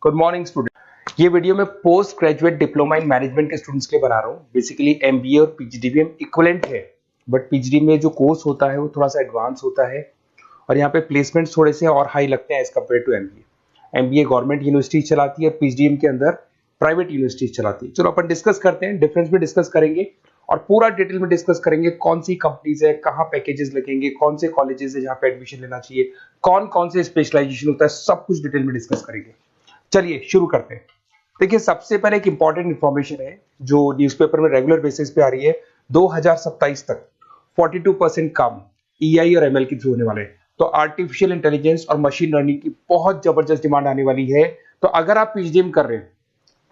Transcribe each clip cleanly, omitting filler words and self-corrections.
Good morning student. ये video मैं post graduate diploma in management के स्टूडेंट्स के लिए बना रहा हूँ। बेसिकली एमबीए और पीजीडीबीएम इक्विवेलेंट है, बट पीजीडी में जो कोर्स होता है वो थोड़ा सा एडवांस होता है और यहाँ पे प्लेसमेंट्स थोड़े से और हाई लगते हैं as compared to MBA. MBA government university चलाती है, पीजीडीएम के अंदर प्राइवेट यूनिवर्सिटी चलाती है। चलो अपन डिस्कस करते हैं, डिफरेंस भी डिस्कस करेंगे और पूरा डिटेल में डिस्कस करेंगे कौन सी कंपनीज है, कहाँ पैकेजेस लगेंगे, कौन से कॉलेजेस है जहाँ पे एडमिशन लेना चाहिए, कौन कौन से स्पेशलाइजेशन होता है, सब कुछ डिटेल में डिस्कस करेंगे। चलिए शुरू करते हैं। देखिए सबसे पहले एक इंपॉर्टेंट इंफॉर्मेशन है जो न्यूज़पेपर में रेगुलर बेसिस पे आ रही है। 2027 तक 42% काम ईआई और एमएल के थ्रू होने वाले हैं। तो आर्टिफिशियल इंटेलिजेंस और मशीन लर्निंग की बहुत जबरदस्त डिमांड आने वाली है। तो अगर आप पीजीडीएम कर रहे हैं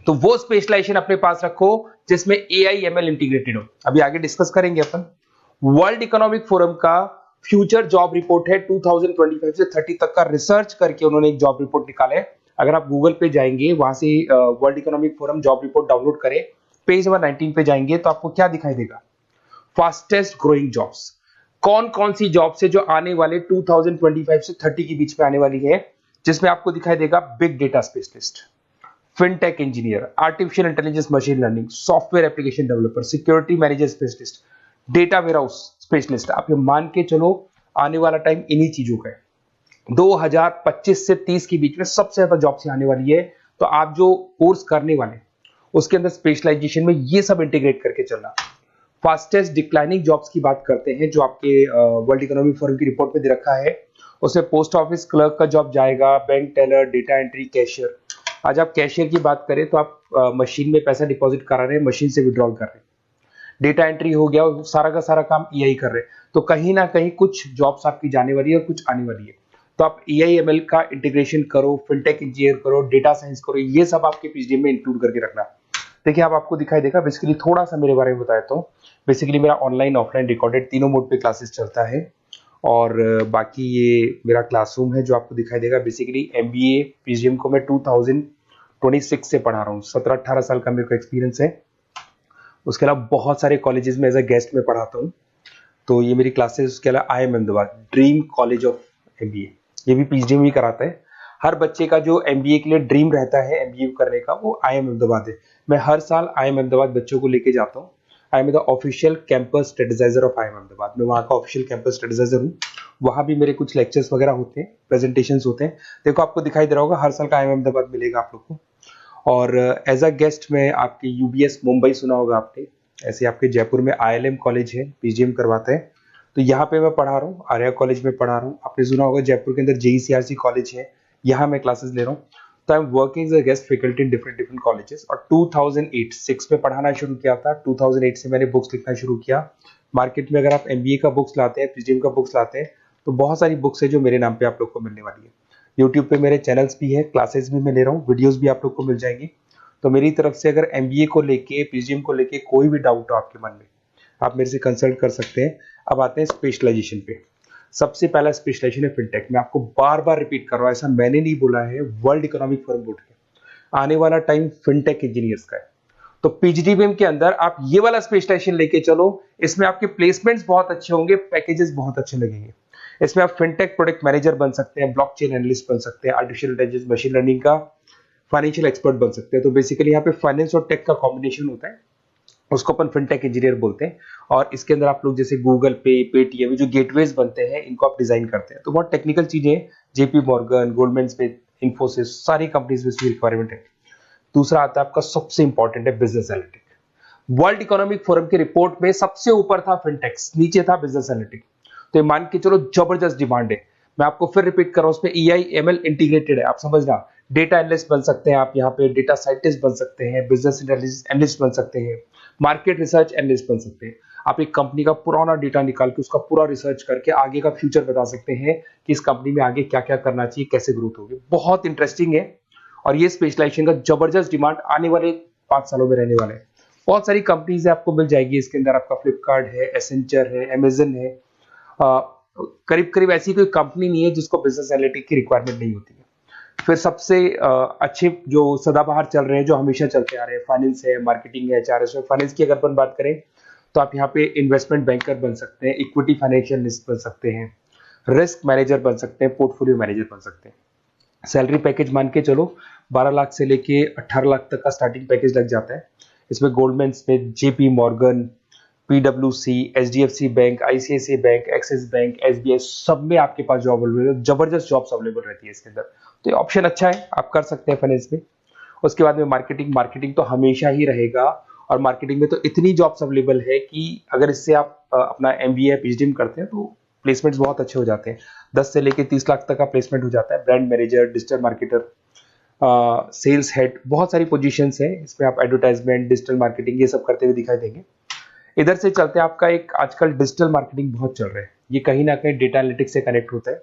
तो वो स्पेशलाइजेशन अपने पास रखो जिसमें एआई एमएल इंटीग्रेटेड हो। अभी आगे डिस्कस करेंगे अपन। वर्ल्ड इकोनॉमिक फोरम का फ्यूचर जॉब रिपोर्ट है 2025 से 30 तक का रिसर्च करके उन्होंने एक जॉब रिपोर्ट निकाला है। अगर आप गूगल पे जाएंगे, वहां से world economic forum job report download करें, पेज नंबर 19 पे जाएंगे तो आपको क्या दिखाई देगा? फास्टेस्ट ग्रोइंग जॉब्स, कौन कौन सी जॉब्स है जो आने वाले 2025 से 30 के बीच में आने वाली है, जिसमें आपको दिखाई देगा big data specialist, fintech engineer, artificial intelligence machine learning, software application developer, security manager specialist, data warehouse specialist. आप ये मान के चलो आने वाला टाइम इन्हीं चीजों का है। 2025 से 30 के बीच में सबसे ज्यादा जॉब्स आने वाली है। तो आप जो कोर्स करने वाले उसके अंदर स्पेशलाइजेशन में ये सब इंटीग्रेट करके चलना। फास्टेस्ट डिक्लाइनिंग जॉब्स की बात करते हैं जो आपके वर्ल्ड इकोनॉमिक फोरम की रिपोर्ट में दे रखा है। उसमें पोस्ट ऑफिस क्लर्क का जॉब जाएगा, bank teller, data entry, cashier. आज आप कैशियर की बात करें तो आप मशीन में पैसा डिपॉजिट करा रहे हैं, मशीन से विड्रॉल कर रहे हैं। डेटा एंट्री हो गया, सारा का सारा काम ईआई कर रहे हैं। तो कहीं ना कहीं कुछ जॉब्स आपकी जाने वाली है और कुछ आने वाली है। तो आप एआई एमएल का इंटीग्रेशन करो, फिनटेक इंजीनियर करो, डेटा साइंस करो, ये सब आपके पीजीडीएम में इंक्लूड करके रखना। देखिए अब आपको दिखाई देगा। बेसिकली थोड़ा सा मेरे बारे में बताया तो बेसिकली मेरा ऑनलाइन ऑफलाइन रिकॉर्डेड तीनों मोड पे क्लासेस चलता है और बाकी ये मेरा क्लासरूम है जो आपको दिखाई देगा। बेसिकली एमबीए पीजीडीएम को मैं 2026 से पढ़ा रहा हूँ। 17-18 साल का मेरे को एक्सपीरियंस है। उसके अलावा बहुत सारे कॉलेजेस में एज अ गेस्ट में पढ़ाता हूँ। तो ये मेरी क्लासेस, उसके अलावा आई M Ahmedabad dream college of MBA, ये भी पीजीडीएम ही कराता है। हर बच्चे का जो एमबीए के लिए ड्रीम रहता है एमबीए करने का, वो आई एम अहमदाबाद है। मैं हर साल आई एम अहमदाबाद बच्चों को लेके जाता हूँ। I am the official campus strategiser of I M Ahmedabad. मैं वहाँ का ऑफिशियल कैंपस स्ट्रेटेजाइजर हूँ। वहाँ भी मेरे कुछ लेक्चर्स वगैरह होते हैं, प्रेजेंटेशंस होते हैं। देखो आपको दिखाई दे रहा होगा, हर साल का आई एम अहमदाबाद मिलेगा आप लोग को। और एज अ गेस्ट में आपके यूबीएस मुंबई सुना होगा आपने, ऐसे आपके जयपुर में आईएलएम कॉलेज है, पीजीडीएम करवाते हैं। तो यहाँ पे मैं पढ़ा रहा हूँ, आर्या कॉलेज में पढ़ा रहा हूँ। आपने सुना होगा जयपुर के अंदर जेईसीआरसी कॉलेज है, यहाँ मैं क्लासेस ले रहा हूँ। तो I am working as a guest faculty in different colleges. और 2008-6 में पढ़ाना शुरू किया था। 2008 से मैंने बुक्स लिखना शुरू किया। मार्केट में अगर आप एमबीए का बुक्स लाते हैं, पीजीडीएम का बुक्स लाते हैं, तो बहुत सारी बुक्स है जो मेरे नाम पे आप लोग को मिलने वाली है। यूट्यूब पे मेरे चैनल्स भी है, क्लासेस भी मैं ले रहा हूँ, वीडियोज भी आप लोग को मिल जाएंगी। तो मेरी तरफ से अगर एमबीए को लेके, पीजीडीएम को लेके कोई भी डाउट हो आपके मन में, आप मेरे से कंसल्ट कर सकते हैं। अब आते हैं स्पेशलाइजेशन पे। सबसे पहला स्पेशलाइजेशन है फिनटेक। मैं आपको बार बार रिपीट कर रहा हूं, ऐसा मैंने नहीं बोला है, वर्ल्ड इकोनॉमिक फोरम बोर्ड के आने वाला टाइम फिनटेक इंजीनियर्स का है। तो पीजीडीबीएम के अंदर आप ये वाला स्पेशलाइजेशन लेके चलो। इसमें आपके प्लेसमेंट्स बहुत अच्छे होंगे, पैकेजेस बहुत अच्छे लगेंगे। इसमें आप फिनटेक प्रोडक्ट मैनेजर बन सकते हैं, ब्लॉकचेन एनालिस्ट बन सकते हैं, आर्टिफिशियल इंटेलिजेंस मशीन लर्निंग का फाइनेंशियल एक्सपर्ट बन सकते हैं। तो बेसिकली यहाँ पे फाइनेंस और टेक का कॉम्बिनेशन होता है, उसको अपन फिनटेक इंजीनियर बोलते हैं। और इसके अंदर आप लोग जैसे गूगल पे, पेटीएम, जो गेटवेज बनते हैं, इनको आप डिजाइन करते हैं। तो बहुत टेक्निकल चीजें हैं। JP Morgan, Goldman Smith, Infosys, सारी कंपनीज में इसकी रिक्वायरमेंट है। दूसरा आता है आपका सबसे इंपॉर्टेंट है business analytic. World economic forum की रिपोर्ट में सबसे ऊपर था फिनटेक्स, नीचे था बिजनेस एनालिटिक। तो ये मान के चलो जबरदस्त डिमांड है। मैं आपको फिर रिपीट कर रहा हूं, उसमें ईआई एमएल इंटीग्रेटेड है। आप समझना, डेटा एनालिस्ट बन सकते हैं आप, यहाँ पे डेटा साइंटिस्ट बन सकते हैं, बिजनेस एनालिस्ट बन सकते हैं, मार्केट रिसर्च एनालिस्ट बन सकते हैं। आप एक कंपनी का पुराना डेटा निकाल के उसका पूरा रिसर्च करके आगे का फ्यूचर बता सकते हैं कि इस कंपनी में आगे क्या क्या करना चाहिए, कैसे ग्रोथ होगी। बहुत इंटरेस्टिंग है और ये स्पेशलाइजेशन का जबरदस्त डिमांड आने वाले 5 सालों में रहने वाले हैं। बहुत सारी कंपनीज है आपको मिल जाएगी इसके अंदर। आपका फ्लिपकार्ट है, एसेंचर है, अमेजन है। करीब करीब ऐसी कोई कंपनी नहीं है जिसको बिजनेस एनालिटिक की रिक्वायरमेंट नहीं होती है। फिर सबसे अच्छे जो सदाबहार चल रहे हैं, जो हमेशा चलते आ रहे हैं, फाइनेंस है, मार्केटिंग है, एचआर है। फाइनेंस की अगर अपन बात करें तो आप यहाँ पे इन्वेस्टमेंट बैंकर बन सकते हैं, इक्विटी फाइनेंशियल एनालिस्ट बन सकते हैं, रिस्क मैनेजर बन सकते हैं, पोर्टफोलियो मैनेजर बन सकते हैं। सैलरी पैकेज मान के चलो 12 लाख से लेके 18 लाख तक का स्टार्टिंग पैकेज लग जाता है। इसमें गोल्डमैन स्मिथ, जेपी मॉर्गन, पीडब्ल्यूसी, HDFC bank, ICICI bank, Axis bank, SBI, सब में आपके पास जॉब अवेलेबल है। जबरदस्त जॉब्स अवेलेबल रहती है इसके अंदर, तो ये ऑप्शन अच्छा है, आप कर सकते हैं फाइनेंस में। उसके बाद में मार्केटिंग, मार्केटिंग तो हमेशा ही रहेगा, और मार्केटिंग में तो इतनी जॉब्स अवेलेबल है कि अगर इससे आप अपना एमबीए या पीएचडी करते हैं तो प्लेसमेंट्स बहुत अच्छे हो जाते हैं। 10 से लेके 30 लाख तक का प्लेसमेंट हो जाता है। Brand manager, digital marketer, sales head, बहुत सारी पोजीशंस हैं इसमें। आप एडवर्टाइजमेंट, डिजिटल मार्केटिंग ये सब करते हुए दिखाई देंगे। इधर से चलते हैं, आपका एक आजकल डिजिटल मार्केटिंग बहुत चल रहा है, ये कहीं ना कहीं डेटा एनालिटिक्स से कनेक्ट होता है।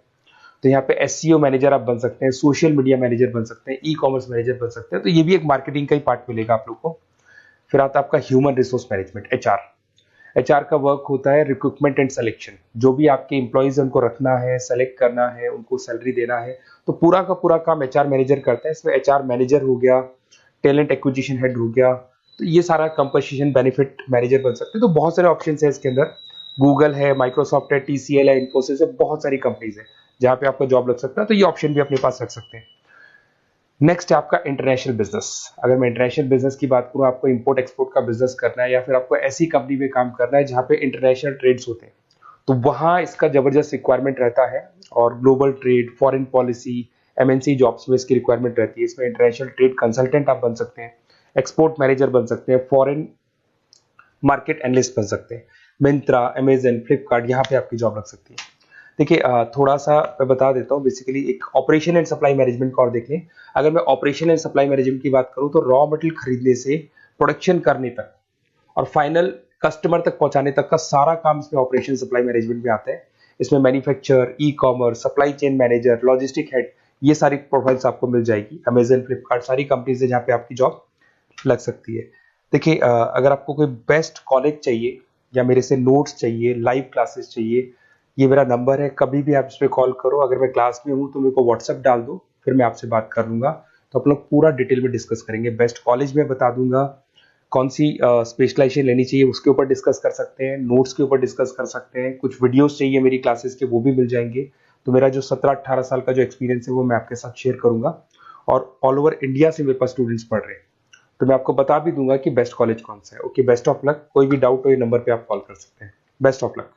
तो यहाँ पे एसईओ मैनेजर आप बन सकते हैं, सोशल मीडिया मैनेजर बन सकते हैं, ई कॉमर्स मैनेजर बन सकते हैं, तो ये भी एक मार्केटिंग का ही पार्ट मिलेगा आप लोग को। फिर आता है आपका human resource management, HR. HR का वर्क होता है रिक्रूटमेंट एंड सिलेक्शन। जो भी आपके एम्प्लॉइज उनको रखना है, सेलेक्ट करना है, उनको सैलरी देना है, तो पूरा का पूरा काम एचआर मैनेजर करता है। इसमें एचआर मैनेजर हो गया, टैलेंट एक्विजिशन हेड हो गया, तो ये सारा कंपनसेशन बेनिफिट मैनेजर बन सकते हैं। तो बहुत सारे ऑप्शन है इसके अंदर। गूगल है, माइक्रोसॉफ्ट है, टीसीएल है, इन्फोसिस है, बहुत सारी कंपनीज है जहां पे आपका जॉब लग सकता है, तो ये ऑप्शन भी अपने पास रख सकते हैं। नेक्स्ट है आपका इंटरनेशनल बिजनेस। अगर मैं इंटरनेशनल बिजनेस की बात करूं, आपको इंपोर्ट एक्सपोर्ट का बिजनेस करना है या फिर आपको ऐसी कंपनी में काम करना है जहां पे इंटरनेशनल ट्रेड्स होते हैं, तो वहां इसका जबरदस्त रिक्वायरमेंट रहता है। और global trade, foreign policy, MNC jobs में इसकी रिक्वायरमेंट रहती है। इसमें इंटरनेशनल ट्रेड कंसल्टेंट आप बन सकते हैं, एक्सपोर्ट मैनेजर बन सकते हैं, फॉरेन मार्केट एनालिस्ट बन सकते हैं। मिंत्रा, अमेजन, फ्लिपकार्ट, यहाँ पे आपकी जॉब लग सकती है। देखिए थोड़ा सा मैं बता देता हूँ। बेसिकली एक ऑपरेशन एंड सप्लाई मैनेजमेंट का और देख लें। अगर मैं ऑपरेशन एंड सप्लाई मैनेजमेंट की बात करूँ तो रॉ मटेरियल खरीदने से प्रोडक्शन करने तक और फाइनल कस्टमर तक पहुंचाने तक का सारा काम इसमें ऑपरेशन सप्लाई मैनेजमेंट में आता है। इसमें manufacture, e commerce, supply chain manager, logistic head, ये सारी प्रोफाइल्स आपको मिल जाएगी। अमेजन, फ्लिपकार्ट, सारी कंपनीज है जहाँ पे आपकी जॉब लग सकती है। देखिए अगर आपको कोई बेस्ट कॉलेज चाहिए या मेरे से नोट्स चाहिए, लाइव क्लासेस चाहिए, ये मेरा नंबर है, कभी भी आप इस पर कॉल करो। अगर मैं क्लास में हूँ तो मेरे को व्हाट्सएप डाल दो, फिर मैं आपसे बात कर लूंगा। तो आप लोग पूरा डिटेल में डिस्कस करेंगे। बेस्ट कॉलेज में बता दूंगा, कौन सी स्पेशलाइजेशन लेनी चाहिए उसके ऊपर डिस्कस कर सकते हैं, नोट्स के ऊपर डिस्कस कर सकते हैं। कुछ वीडियोस चाहिए मेरी क्लासेस के, वो भी मिल जाएंगे। तो मेरा जो 17-18 साल का जो एक्सपीरियंस है वो मैं आपके साथ शेयर करूंगा। और ऑल ओवर इंडिया से मेरे पास स्टूडेंट्स पढ़ रहे हैं, तो मैं आपको बता भी दूंगा कि बेस्ट कॉलेज कौन सा है। Okay, best of luck. कोई भी डाउट हो ये नंबर पे आप कॉल कर सकते हैं। Best of luck.